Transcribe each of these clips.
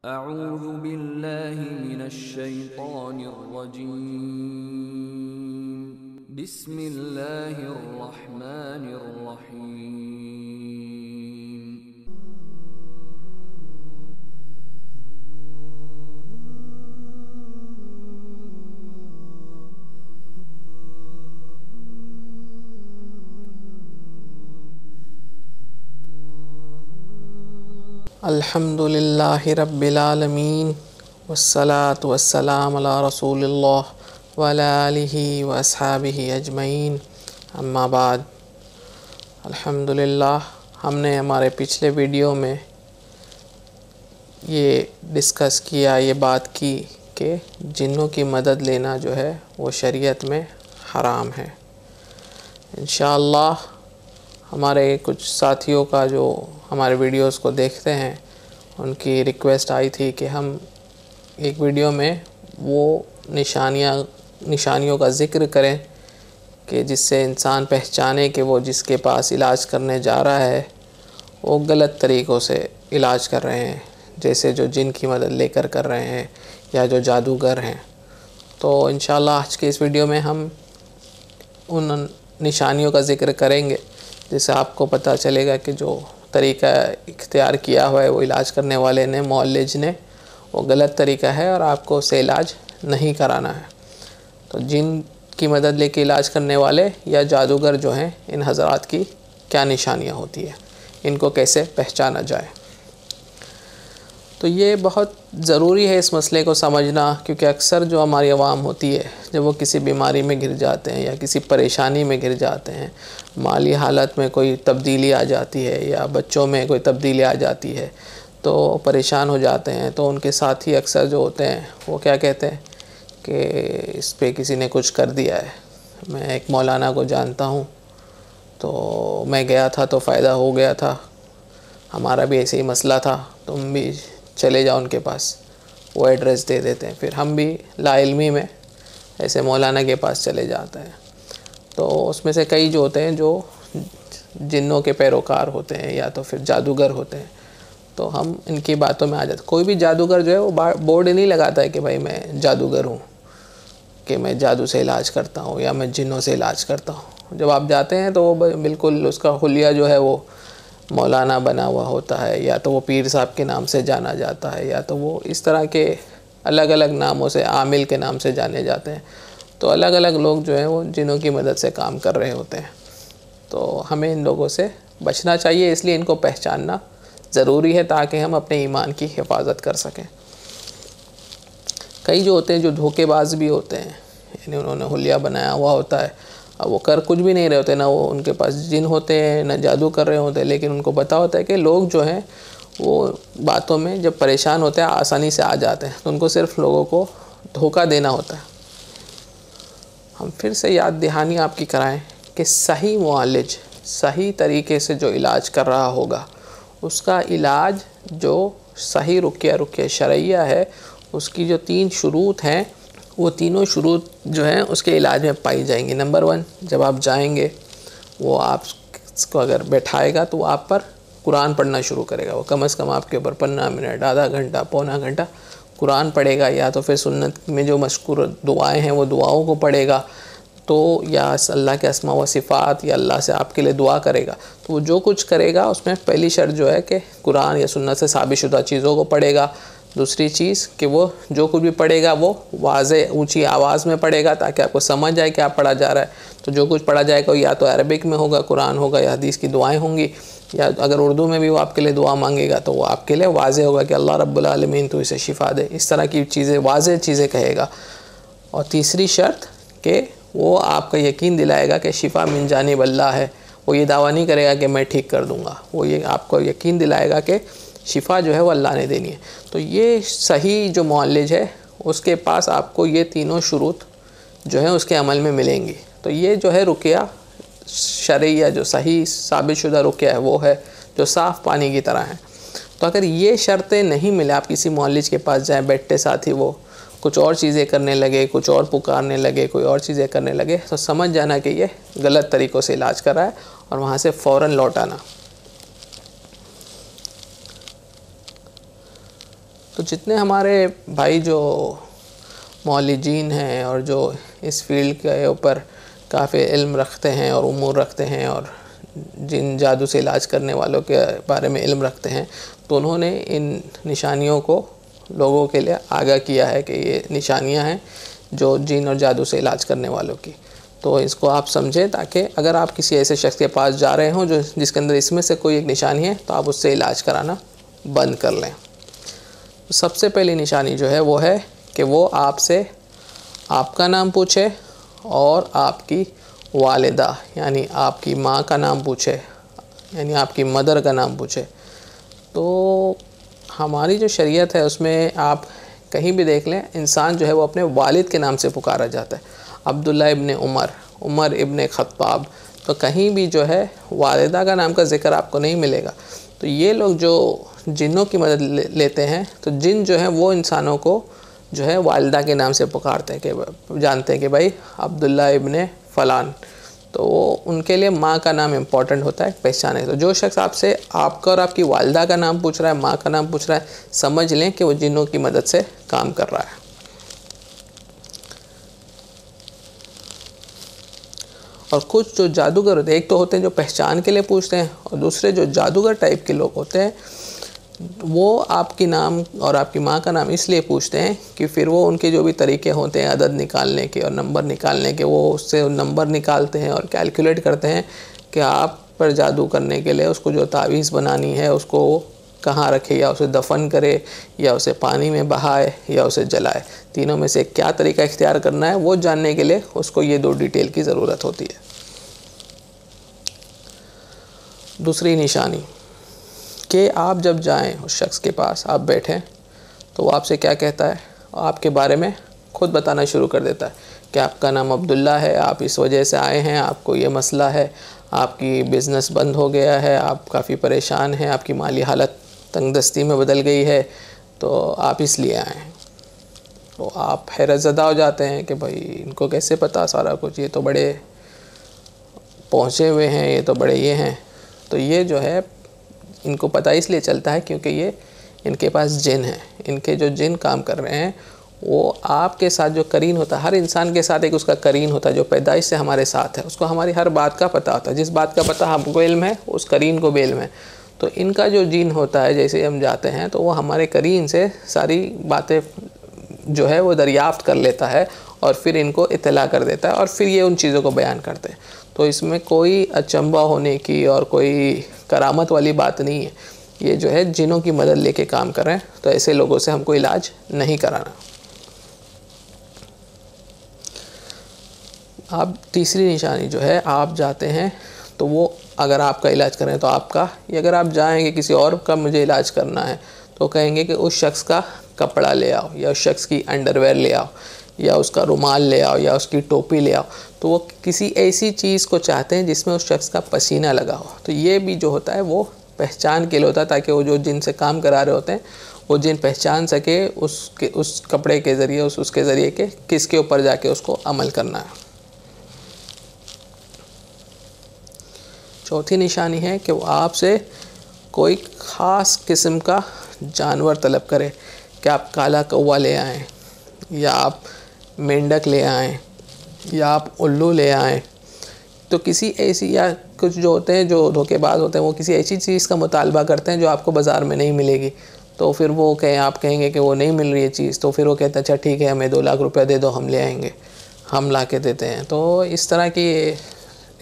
अऊज़ु बिल्लाहि मिनश शैतानिर रजीम। बिस्मिल्लाहिर रहमानिर रहीम। अल्हम्दुलिल्लाहि रब्बिल आलमीन वस्सलातु वस्सलाम अला रसूलिल्लाह व अला आलिहि व अस्हाबिहि अजमईन, अम्मा बाद। अल्हम्दुलिल्लाह, हमने हमारे पिछले वीडियो में ये डिस्कस किया, ये बात की कि जिन्नों की मदद लेना जो है वो शरीयत में हराम है। इंशाअल्लाह हमारे कुछ साथियों का जो हमारे वीडियोस को देखते हैं, उनकी रिक्वेस्ट आई थी कि हम एक वीडियो में वो निशानियों का ज़िक्र करें कि जिससे इंसान पहचाने कि वो जिसके पास इलाज करने जा रहा है वो गलत तरीक़ों से इलाज कर रहे हैं, जैसे जो जिन की मदद लेकर कर रहे हैं या जो जादूगर हैं। तो इंशाअल्लाह आज के इस वीडियो में हम उन निशानियों का ज़िक्र करेंगे जिससे आपको पता चलेगा कि जो तरीक़ा इख्तियार किया हुआ है वो इलाज करने वाले ने, मौलिज ने, वो गलत तरीक़ा है और आपको उससे इलाज नहीं कराना है। तो जिन की मदद लेके इलाज करने वाले या जादूगर जो हैं, इन हज़रात की क्या निशानियाँ होती है, इनको कैसे पहचाना जाए। तो ये बहुत ज़रूरी है इस मसले को समझना, क्योंकि अक्सर जो हमारी आवाम होती है, जब वो किसी बीमारी में घिर जाते हैं या किसी परेशानी में घिर जाते हैं, माली हालत में कोई तब्दीली आ जाती है या बच्चों में कोई तब्दीली आ जाती है, तो परेशान हो जाते हैं। तो उनके साथी अक्सर जो होते हैं वो क्या कहते हैं कि इस पे किसी ने कुछ कर दिया है। मैं एक मौलाना को जानता हूँ, तो मैं गया था तो फ़ायदा हो गया था, हमारा भी ऐसे ही मसला था, तुम भी चले जाओ उनके पास। वो एड्रेस दे देते हैं, फिर हम भी लाइल्मी में ऐसे मौलाना के पास चले जाते हैं। तो उसमें से कई जो होते हैं जो जिन्नों के पैरोकार होते हैं या तो फिर जादूगर होते हैं, तो हम इनकी बातों में आ जाते। कोई भी जादूगर जो है वो बोर्ड नहीं लगाता है कि भाई मैं जादूगर हूँ, कि मैं जादू से इलाज करता हूँ या मैं जिन्नों से इलाज करता हूँ। जब आप जाते हैं तो वो बिल्कुल उसका हुलिया जो है वो मौलाना बना हुआ होता है, या तो वो पीर साहब के नाम से जाना जाता है, या तो वो इस तरह के अलग अलग नामों से, आमिल के नाम से जाने जाते हैं। तो अलग अलग लोग जो हैं वो जिन्हों की मदद से काम कर रहे होते हैं। तो हमें इन लोगों से बचना चाहिए, इसलिए इनको पहचानना ज़रूरी है ताकि हम अपने ईमान की हिफाजत कर सकें। कई जो होते हैं जो धोखेबाज भी होते हैं, यानी उन्होंने हुलिया बनाया हुआ होता है, अब वो कर कुछ भी नहीं रहे होते, ना वो उनके पास जिन होते हैं ना जादू कर रहे होते हैं, लेकिन उनको पता होता है कि लोग जो हैं वो बातों में जब परेशान होते हैं आसानी से आ जाते हैं, तो उनको सिर्फ लोगों को धोखा देना होता है। हम फिर से याद दहानी आपकी कराएं कि सही मुआलिज सही तरीके से जो इलाज कर रहा होगा, उसका इलाज जो सही रुक़या शरइया है, उसकी जो 3 शुरूत हैं, वो तीनों शुरूत जो हैं उसके इलाज में पाई जाएंगी। नंबर 1, जब आप जाएंगे वो आपको अगर बैठाएगा तो वो आप पर कुरान पढ़ना शुरू करेगा। वो कम से कम आपके ऊपर 15 मिनट, आधा घंटा, पौना घंटा कुरान पढ़ेगा, या तो फिर सुन्नत में जो मशकूर दुआएं हैं वो दुआओं को पढ़ेगा, तो या अल्लाह के अस्मा व सिफ़ात या अल्लाह से आपके लिए दुआ करेगा। तो वो जो कुछ करेगा उसमें पहली शर्त जो है कि कुरान या सुन्नत से साबितशुदा चीज़ों को पढ़ेगा। दूसरी चीज़ कि वो जो कुछ भी पढ़ेगा वो वाज़े ऊंची आवाज़ में पढ़ेगा ताकि आपको समझ आए क्या पढ़ा जा रहा है। तो जो कुछ पढ़ा जाएगा या तो अरबिक में होगा, कुरान होगा, या हदीस की दुआएं होंगी, या अगर उर्दू में भी वो आपके लिए दुआ मांगेगा तो वो आपके लिए वाज़े होगा कि अल्लाह रब्बुल आलमीन तो इसे शिफ़ा दे। इस तरह की चीज़ें, वाज़े चीज़ें कहेगा। और तीसरी शर्त कि वो आपका यकीन दिलाएगा कि शिफ़ा मिन जानिब अल्लाह है। वो ये दावा नहीं करेगा कि मैं ठीक कर दूँगा, वो ये आपको यकीन दिलाएगा कि शिफ़ा जो है वो अल्लाह ने देनी है। तो ये सही जो मुअल्लिज है उसके पास आपको ये तीनों शुरूत जो है उसके अमल में मिलेंगी। तो ये जो है रुक़या शरइया, जो सही साबितशुदा रुक़या है, वो है जो साफ़ पानी की तरह है। तो अगर ये शर्तें नहीं मिले, आप किसी मुअल्लिज के पास जाएँ, बैठते साथ ही वो कुछ और चीज़ें करने लगे, कुछ और पुकारने लगे, कोई और चीज़ें करने लगे, तो समझ जाना कि ये गलत तरीक़ों से इलाज कर रहा है और वहाँ से फ़ौरन लौट आना। तो जितने हमारे भाई जो मौलिजीन हैं और जो इस फील्ड के ऊपर काफ़ी इल्म रखते हैं और उमूर रखते हैं और जिन जादू से इलाज करने वालों के बारे में इल्म रखते हैं, तो उन्होंने इन निशानियों को लोगों के लिए आगाह किया है कि ये निशानियां हैं जो जिन और जादू से इलाज करने वालों की। तो इसको आप समझें, ताकि अगर आप किसी ऐसे शख्स के पास जा रहे हों जो जिसके अंदर इसमें से कोई एक निशानी है, तो आप उससे इलाज कराना बंद कर लें। तो सबसे पहली निशानी जो है वो है कि वो आपसे आपका नाम पूछे और आपकी वालिदा यानी आपकी माँ का नाम पूछे, यानी आपकी मदर का नाम पूछे। तो हमारी जो शरीयत है उसमें आप कहीं भी देख लें, इंसान जो है वो अपने वालिद के नाम से पुकारा जाता है। अब्दुल्ला इब्ने उमर, उमर इब्ने ख़त्ताब, तो कहीं भी जो है वालिदा का नाम का ज़िक्र आपको नहीं मिलेगा। तो ये लोग जो जिन्नों की मदद लेते हैं, तो जिन जो है वो इंसानों को जो है वालिदा के नाम से पुकारते हैं कि जानते हैं कि भाई अब्दुल्ला इब्ने फ़लान, तो उनके लिए माँ का नाम इम्पॉर्टेंट होता है, पहचान है। तो जो शख्स आपसे आपका और आपकी वालिदा का नाम पूछ रहा है, माँ का नाम पूछ रहा है, समझ लें कि वो जिन्नों की मदद से काम कर रहा है। और कुछ जो जादूगर होते हैं, एक तो होते हैं जो पहचान के लिए पूछते हैं, और दूसरे जो जादूगर टाइप के लोग होते हैं वो आपकी नाम और आपकी माँ का नाम इसलिए पूछते हैं कि फिर वो उनके जो भी तरीके होते हैं अदद निकालने के और नंबर निकालने के, वो उससे नंबर निकालते हैं और कैलकुलेट करते हैं कि आप पर जादू करने के लिए उसको जो तावीज़ बनानी है उसको कहाँ रखे, या उसे दफन करे, या उसे पानी में बहाए, या उसे जलाए। तीनों में से क्या तरीका इख्तियार करना है वो जानने के लिए उसको ये 2 डिटेल की ज़रूरत होती है। दूसरी निशानी कि आप जब जाएं उस शख्स के पास, आप बैठें, तो वो आपसे क्या कहता है, आपके बारे में खुद बताना शुरू कर देता है कि आपका नाम अब्दुल्ला है, आप इस वजह से आए हैं, आपको ये मसला है, आपकी बिज़नेस बंद हो गया है, आप काफ़ी परेशान हैं, आपकी माली हालत तंगदस्ती में बदल गई है, तो आप इसलिए आए हैं। तो आप हैरतज़दा हो जाते हैं कि भाई इनको कैसे पता सारा कुछ, ये तो बड़े पहुँचे हुए हैं, ये तो बड़े ये हैं। तो ये जो है इनको पता इसलिए चलता है क्योंकि ये इनके पास जिन है, इनके जो जिन काम कर रहे हैं वो आपके साथ जो करीन होता है, हर इंसान के साथ एक उसका करीन होता है जो पैदाइश से हमारे साथ है, उसको हमारी हर बात का पता होता है। जिस बात का पता हमको इल्म है उस करीन को भी इल्म है। तो इनका जो जिन होता है, जैसे हम जाते हैं तो वो हमारे करीन से सारी बातें जो है वो दरियाफ्त कर लेता है और फिर इनको इत्तला कर देता है और फिर ये उन चीज़ों को बयान करते हैं। तो इसमें कोई अचंभा होने की और कोई करामत वाली बात नहीं है, ये जो है जिनों की मदद लेके काम कर रहे हैं। तो ऐसे लोगों से हमको इलाज नहीं कराना। आप तीसरी निशानी जो है, आप जाते हैं तो वो अगर आपका इलाज कर रहे हैं तो आपका, या अगर आप जाएंगे किसी और का मुझे इलाज करना है तो कहेंगे कि उस शख्स का कपड़ा ले आओ, या उस शख्स की अंडरवेयर ले आओ, या उसका रुमाल ले आओ, या उसकी टोपी ले आओ। तो वो किसी ऐसी चीज़ को चाहते हैं जिसमें उस शख्स का पसीना लगा हो। तो ये भी जो होता है वो पहचान के लिए होता है, ताकि वो जो जिनसे काम करा रहे होते हैं वो जिन पहचान सके उस कपड़े के ज़रिए, उसके ज़रिए के किसके ऊपर जाके उसको अमल करना है। चौथी निशानी है कि वो आपसे कोई ख़ास किस्म का जानवर तलब करे कि आप काला कौवा ले आएँ, या आप मेंढक ले आएँ, या आप उल्लू ले आएँ। तो किसी ऐसी, या कुछ जो होते हैं जो धोखेबाज होते हैं वो किसी ऐसी चीज़ का मुतालबा करते हैं जो आपको बाज़ार में नहीं मिलेगी। तो फिर वो आप कहेंगे कि वो नहीं मिल रही है चीज़, तो फिर वो कहते हैं अच्छा ठीक है हमें 2 लाख रुपया दे दो, हम ले आएंगे, हम ला के देते हैं। तो इस तरह की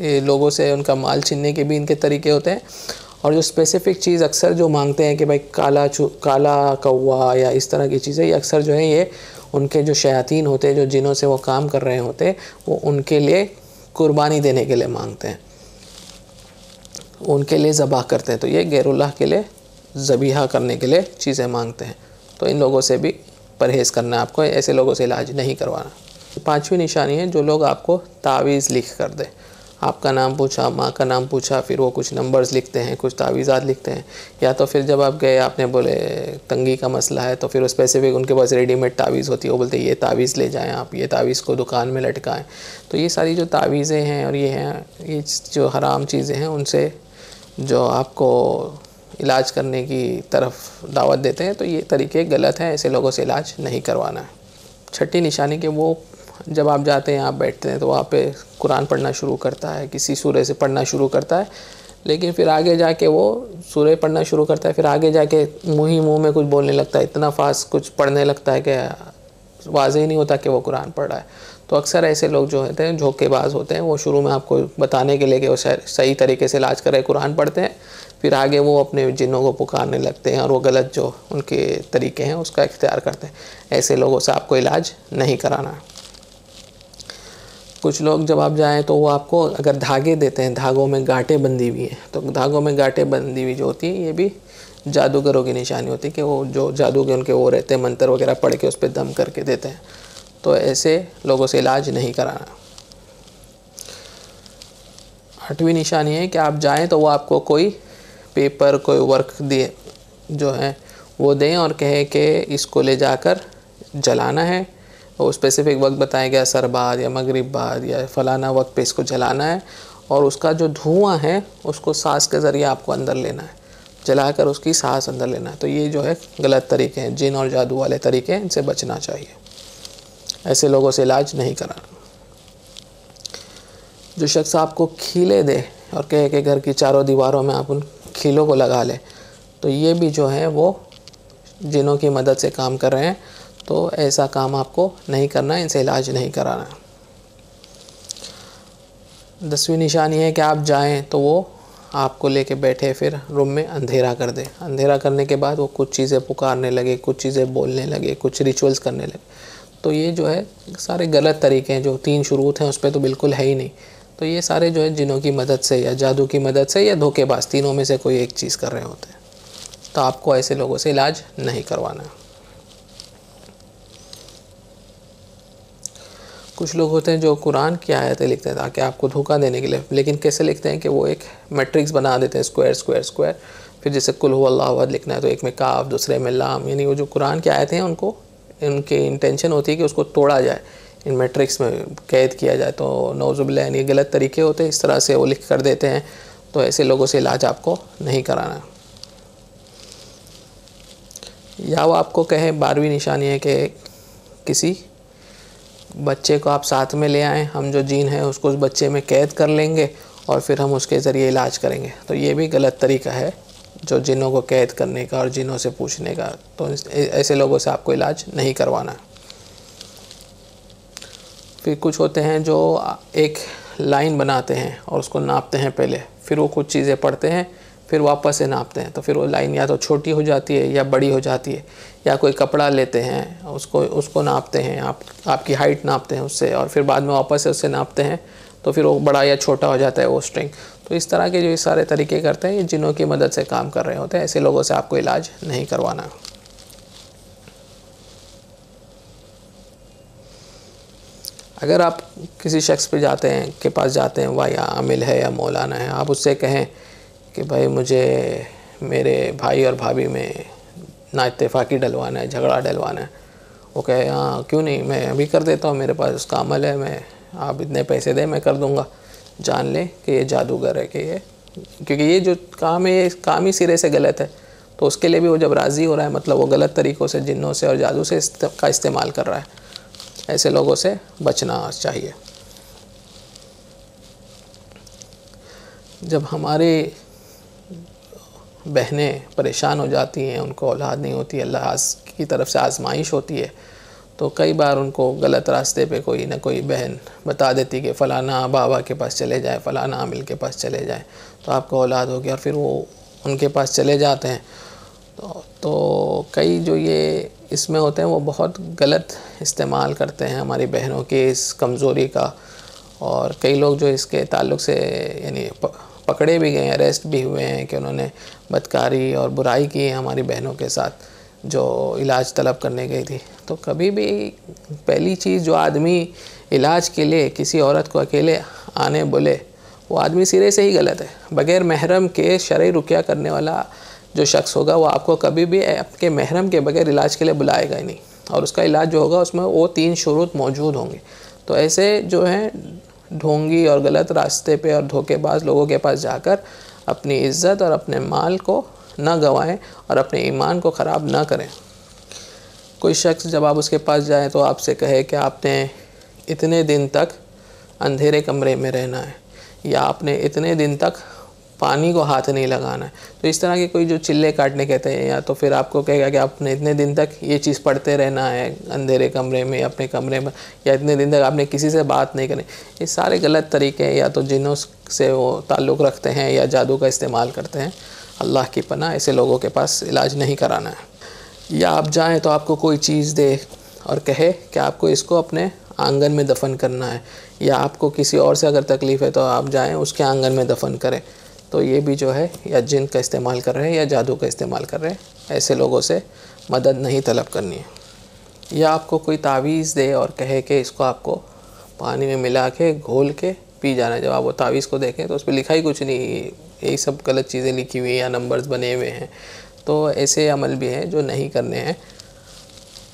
लोगों से उनका माल छीनने के भी इनके तरीके होते हैं। और जो स्पेसिफ़िक चीज़ अक्सर जो मांगते हैं कि भाई काला कौवा या इस तरह की चीज़ें, ये अक्सर जो है ये उनके जो शयातीन होते हैं, जो जिनों से वो काम कर रहे होते हैं, वो उनके लिए कुर्बानी देने के लिए मांगते हैं, उनके लिए ज़बाह करते हैं। तो ये गैरुल्लाह के लिए ज़बीहा करने के लिए चीज़ें मांगते हैं। तो इन लोगों से भी परहेज़ करना है आपको, ऐसे लोगों से इलाज नहीं करवाना। 5वीं निशानी है जो लोग आपको तावीज़ लिख कर दें। आपका नाम पूछा, माँ का नाम पूछा, फिर वो कुछ नंबर्स लिखते हैं, कुछ तावीज़ात लिखते हैं। या तो फिर जब आप गए आपने बोले तंगी का मसला है, तो फिर वो स्पेसिफिक उनके पास रेडीमेड तावीज़ होती है, वो बोलते हैं ये तावीज़ ले जाएं आप, ये तावीज़ को दुकान में लटकाएं। तो ये सारी जो तावीज़ें हैं और ये हैं, ये जो हराम चीज़ें हैं, उनसे जो आपको इलाज करने की तरफ दावत देते हैं, तो ये तरीके गलत हैं, ऐसे लोगों से इलाज नहीं करवाना है। छठी निशानी के वो जब आप जाते हैं, आप बैठते हैं, तो वहाँ पे कुरान पढ़ना शुरू करता है, किसी सूरे से पढ़ना शुरू करता है, लेकिन फिर आगे जाके वो सूरे पढ़ना शुरू करता है, फिर आगे जाके मुँह में कुछ बोलने लगता है, इतना फास्ट कुछ पढ़ने लगता है कि वाज़ेह ही नहीं होता कि वो कुरान पढ़ रहा है। तो अक्सर ऐसे लोग जो होते हैं धोखेबाज होते हैं, वो शुरू में आपको बताने के लिए कि वो सही तरीके से इलाज कर रहे कुरान पढ़ते हैं, फिर आगे वो अपने जिन्नों को पुकारने लगते हैं और वो गलत जो उनके तरीके हैं उसका इख्तियार करते हैं। ऐसे लोगों से आपको इलाज नहीं कराना है। कुछ लोग जब आप जाएं तो वो आपको अगर धागे देते हैं, धागों में गांठे बंधी हुई हैं, तो धागों में गांठें बंधी हुई जो होती हैं ये भी जादूगरों की निशानी होती है कि वो जो जादू के उनके वो रहते हैं, मंत्र वगैरह पढ़ के उस पर दम करके देते हैं। तो ऐसे लोगों से इलाज नहीं कराना। 8वीं निशानी है कि आप जाएं तो वो आपको कोई पेपर, कोई वर्क दिए जो है वो दें और कहे कि इसको ले जाकर जलाना है, और स्पेसिफिक वक्त बताया गया, असर बाद या मगरिब बाद या फ़लाना वक्त पे इसको जलाना है, और उसका जो धुआं है उसको सांस के ज़रिए आपको अंदर लेना है, जलाकर उसकी सांस अंदर लेना है। तो ये जो है गलत तरीके हैं, जिन और जादू वाले तरीके हैं, इनसे बचना चाहिए। ऐसे लोगों से इलाज नहीं कराना। जो शख्स आपको खीले दे और कहे कि घर की चारों दीवारों में आप उन खीलों को लगा लें, तो ये भी जो है वो जिनों की मदद से काम कर रहे हैं। तो ऐसा काम आपको नहीं करना है, इनसे इलाज नहीं कराना। 10वीं निशानी है कि आप जाएं तो वो आपको लेके बैठे, फिर रूम में अंधेरा कर दे। अंधेरा करने के बाद वो कुछ चीज़ें पुकारने लगे, कुछ चीज़ें बोलने लगे, कुछ रिचुअल्स करने लगे। तो ये जो है सारे गलत तरीके हैं। जो 3 शुरूत हैं उस पर तो बिल्कुल है ही नहीं। तो ये सारे जो है जिनों की मदद से या जादू की मदद से या धोखेबाज, तीनों में से कोई एक चीज़ कर रहे होते हैं। तो आपको ऐसे लोगों से इलाज नहीं करवाना है। कुछ लोग होते हैं जो कुरान की आयतें लिखते हैं ताकि आपको धोखा देने के लिए, लेकिन कैसे लिखते हैं कि वो एक मैट्रिक्स बना देते हैं, स्क्वायर स्क्वायर स्क्वायर। फिर जैसे कुल हु अल्लाहु अहद लिखना है तो एक में काफ, दूसरे में लाम, यानी वो जो कुरान की आयतें हैं उनको, इनकी इंटेंशन होती है कि उसको तोड़ा जाए, इन मैट्रिक्स में कैद किया जाए। तो नौजुबिल्लाह, ये गलत तरीके होते हैं, इस तरह से वो लिख कर देते हैं। तो ऐसे लोगों से इलाज आपको नहीं कराना। या वो आपको कहे, 12वीं निशानी है कि किसी बच्चे को आप साथ में ले आएँ, हम जो जीन है उसको उस बच्चे में कैद कर लेंगे और फिर हम उसके ज़रिए इलाज करेंगे। तो ये भी गलत तरीका है जो जिनों को कैद करने का और जिनों से पूछने का। तो ऐसे लोगों से आपको इलाज नहीं करवाना। फिर कुछ होते हैं जो एक लाइन बनाते हैं और उसको नापते हैं पहले, फिर वो कुछ चीज़ें पढ़ते हैं, फिर वापस से नापते हैं। तो फिर वो लाइन या तो छोटी हो जाती है या बड़ी हो जाती है। या कोई कपड़ा लेते हैं, उसको नापते हैं, आपकी हाइट नापते हैं उससे, और फिर बाद में वापस से उससे नापते हैं, तो फिर वो बड़ा या छोटा हो जाता है वो स्ट्रिंग। तो इस तरह के जो ये सारे तरीके करते हैं, ये जिनों की मदद से काम कर रहे होते हैं। ऐसे लोगों से आपको इलाज नहीं करवाना। अगर आप किसी शख्स पे जाते हैं, के पास जाते हैं, वह या आमिल है या मौलाना है, आप उससे कहें कि भाई मुझे मेरे भाई और भाभी में नाइत्तेफाकी डलवाना है, झगड़ा डलवाना है। वो कहे हाँ क्यों नहीं, मैं अभी कर देता हूँ, मेरे पास उसका अमल है, मैं आप इतने पैसे दें मैं कर दूँगा। जान लें कि ये जादूगर है, कि ये, क्योंकि ये जो काम है ये काम ही सिरे से गलत है। तो उसके लिए भी वो जब राज़ी हो रहा है, मतलब वो गलत तरीक़ों से, जिन्नों से और जादू से का इस्तेमाल कर रहा है। ऐसे लोगों से बचना चाहिए। जब हमारी बहनें परेशान हो जाती हैं, उनको औलाद नहीं होती, अल्लाह की तरफ से आजमाइश होती है, तो कई बार उनको गलत रास्ते पे कोई ना कोई बहन बता देती कि फ़लाना बाबा के पास चले जाए, फ़लाना आमिल के पास चले जाए तो आपको औलाद होगी, और फिर वो उनके पास चले जाते हैं। तो कई जो ये इसमें होते हैं वो बहुत गलत इस्तेमाल करते हैं हमारी बहनों की इस कमज़ोरी का। और कई लोग जो इसके ताल्लुक़ से यानी पकड़े भी गए, अरेस्ट भी हुए हैं कि उन्होंने बदकारी और बुराई की है हमारी बहनों के साथ जो इलाज तलब करने गई थी। तो कभी भी पहली चीज़, जो आदमी इलाज के लिए किसी औरत को अकेले आने बोले, वो आदमी सिरे से ही गलत है। बग़ैर महरम के शरई रुक़या करने वाला जो शख्स होगा वो आपको कभी भी आपके महरम के बगैर इलाज के लिए बुलाएगा ही नहीं, और उसका इलाज जो होगा उसमें वो 3 शुरूत मौजूद होंगे। तो ऐसे जो हैं ढोंगी और गलत रास्ते पे और धोखेबाज लोगों के पास जाकर अपनी इज़्ज़त और अपने माल को न गंवाएं और अपने ईमान को ख़राब न करें। कोई शख्स जब आप उसके पास जाएं तो आपसे कहे कि आपने इतने दिन तक अंधेरे कमरे में रहना है या आपने इतने दिन तक पानी को हाथ नहीं लगाना है, तो इस तरह के कोई जो चिल्ले काटने कहते हैं, या तो फिर आपको कहेगा कि आपने इतने दिन तक ये चीज़ पढ़ते रहना है अंधेरे कमरे में अपने कमरे में, या इतने दिन तक आपने किसी से बात नहीं करनी। ये सारे गलत तरीके हैं, या तो जिन्हों से वो ताल्लुक़ रखते हैं या जादू का इस्तेमाल करते हैं। अल्लाह की पनाह, ऐसे लोगों के पास इलाज नहीं कराना है। या आप जाएँ तो आपको कोई चीज़ दे और कहे कि आपको इसको अपने आंगन में दफन करना है, या आपको किसी और से अगर तकलीफ़ है तो आप जाएं उसके आंगन में दफन करें, तो ये भी जो है या जिन का इस्तेमाल कर रहे हैं या जादू का इस्तेमाल कर रहे हैं। ऐसे लोगों से मदद नहीं तलब करनी है। या आपको कोई तावीज़ दे और कहे कि इसको आपको पानी में मिला के घोल के पी जाना है। जब आप वो तावीज़ को देखें तो उस पर लिखा ही कुछ नहीं, यही सब गलत चीज़ें लिखी हुई या नंबर्स बने हुए हैं। तो ऐसे अमल भी हैं जो नहीं करने हैं।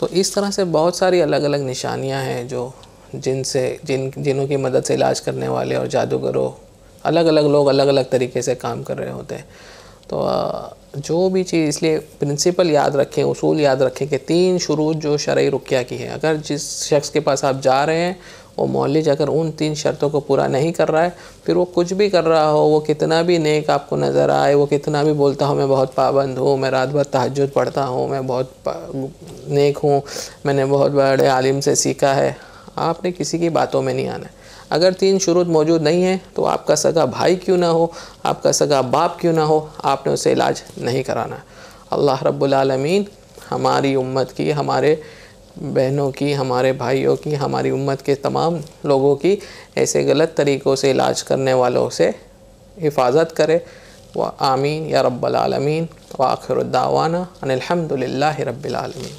तो इस तरह से बहुत सारी अलग अलग निशानियां हैं जो जिनों की मदद से इलाज करने वाले और जादूगरों अलग अलग लोग अलग अलग तरीके से काम कर रहे होते हैं। तो जो भी चीज़, इसलिए प्रिंसिपल याद रखें, उसूल याद रखें कि 3 शुरूत जो शरई रुक़या की है, अगर जिस शख्स के पास आप जा रहे हैं वो मौलिज अगर उन 3 शर्तों को पूरा नहीं कर रहा है, फिर वो कुछ भी कर रहा हो, वो कितना भी नेक आपको नज़र आए, वो कितना भी बोलता हो मैं बहुत पाबंद हूँ, मैं रात भर तहज्जुद पढ़ता हूँ, मैं बहुत नेक हूँ, मैंने बहुत बड़े आलिम से सीखा है, आपने किसी की बातों में नहीं आना है। अगर 3 शुरूत मौजूद नहीं है तो आपका सगा भाई क्यों ना हो, आपका सगा बाप क्यों ना हो, आपने उसे इलाज नहीं कराना। अल्लाह रब्बुल आलमीन हमारी उम्मत की, हमारे बहनों की, हमारे भाइयों की, हमारी उम्मत के तमाम लोगों की ऐसे गलत तरीक़ों से इलाज करने वालों से हिफाजत करे। व आमीन या रब्बल आलमीन। व आखिरु दावाना अनिल हम्दुलिल्लाहि रब्बिल आलमीन।